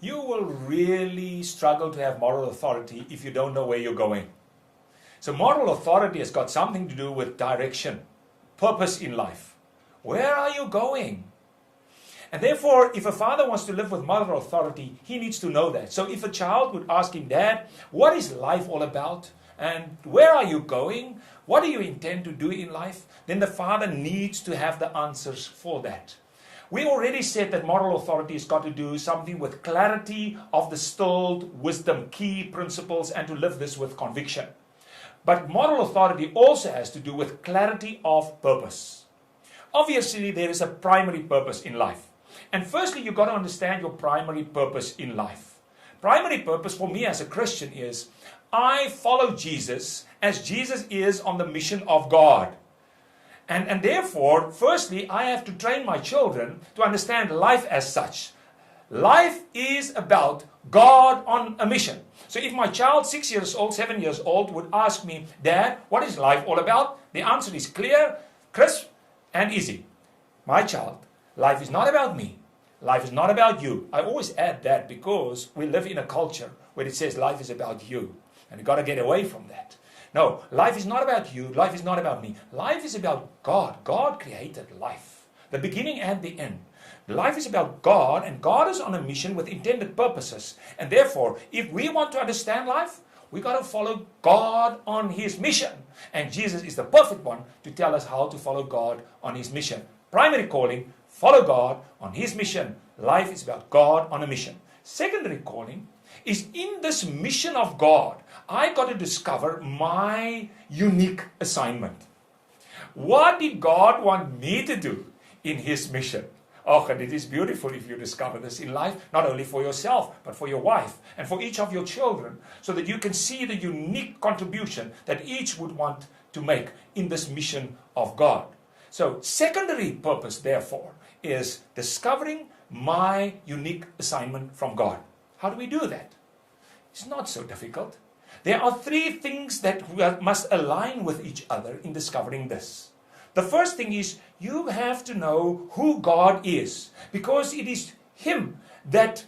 you will really struggle to have moral authority if you don't know where you're going. So moral authority has got something to do with direction, purpose in life. Where are you going? And therefore, if a father wants to live with moral authority, he needs to know that. So if a child would ask him, Dad, what is life all about? And where are you going? What do you intend to do in life? Then the father needs to have the answers for that. We already said that moral authority has got to do something with clarity of distilled wisdom, key principles, and to live this with conviction. But moral authority also has to do with clarity of purpose. Obviously, there is a primary purpose in life. And firstly, you've got to understand your primary purpose in life. Primary purpose for me as a Christian is, I follow Jesus as Jesus is on the mission of God. And therefore, firstly, I have to train my children to understand life as such. Life is about God on a mission. So if my child, 6 years old, 7 years old, would ask me, Dad, what is life all about? The answer is clear, crisp, and easy. My child, life is not about me. Life is not about you. I always add that because we live in a culture where it says life is about you. And you've got to get away from that. No, life is not about you. Life is not about me. Life is about God. God created life, the beginning and the end. Life is about God, and God is on a mission with intended purposes. And therefore, if we want to understand life, we got to follow God on His mission. And Jesus is the perfect one to tell us how to follow God on His mission. Primary calling, follow God on His mission. Life is about God on a mission. Secondary calling is in this mission of God, I got to discover my unique assignment. What did God want me to do in His mission? Oh, and it is beautiful if you discover this in life, not only for yourself, but for your wife and for each of your children, so that you can see the unique contribution that each would want to make in this mission of God. So, secondary purpose, therefore, is discovering my unique assignment from God. How do we do that? It's not so difficult. There are three things that we must align with each other in discovering this. The first thing is you have to know who God is, because it is Him that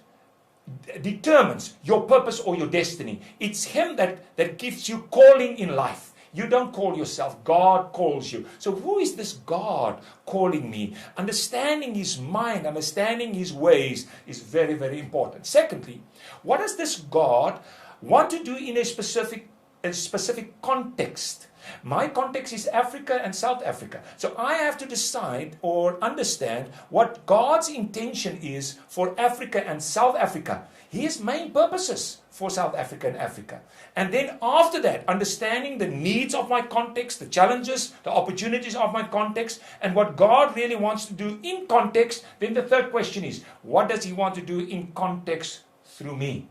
determines your purpose or your destiny. It's Him that gives you calling in life. You don't call yourself, God calls you. So who is this God calling me? Understanding His mind, understanding His ways is very, very important. Secondly, what does this God want to do in a specific context? My context is Africa and South Africa. So I have to decide or understand what God's intention is for Africa and South Africa. His main purposes for South Africa and Africa. And then after that, understanding the needs of my context, the challenges, the opportunities of my context, and what God really wants to do in context. Then the third question is, what does He want to do in context through me?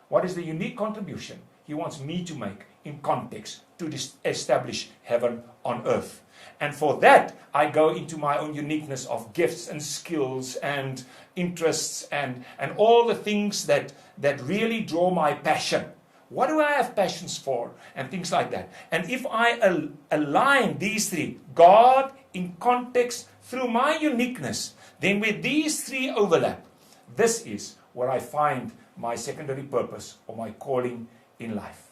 What is the unique contribution He wants me to make in context to establish heaven on earth? And for that, I go into my own uniqueness of gifts and skills and interests and all the things that really draw my passion. What do I have passions for? And things like that. And if I align these three, God in context through my uniqueness, then with these three overlap, this is where I find my secondary purpose or my calling in life.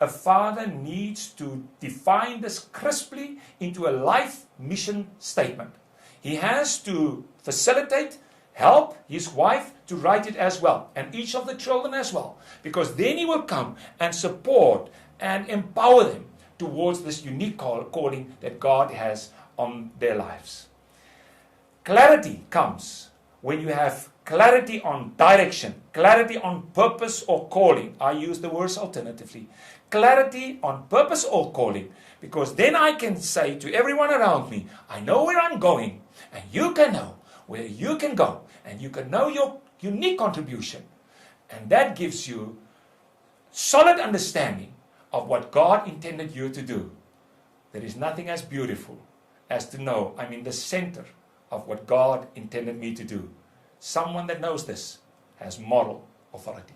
A father needs to define this crisply into a life mission statement. He has to facilitate, help his wife to write it as well, and each of the children as well, because then he will come and support and empower them towards this unique calling that God has on their lives. Clarity comes when you have clarity on direction, clarity on purpose or calling. I use the words alternatively. Clarity on purpose or calling, because then I can say to everyone around me, I know where I'm going, and you can know where you can go, and you can know your unique contribution. And that gives you solid understanding of what God intended you to do. There is nothing as beautiful as to know I'm in the center of what God intended me to do. Someone that knows this has moral authority.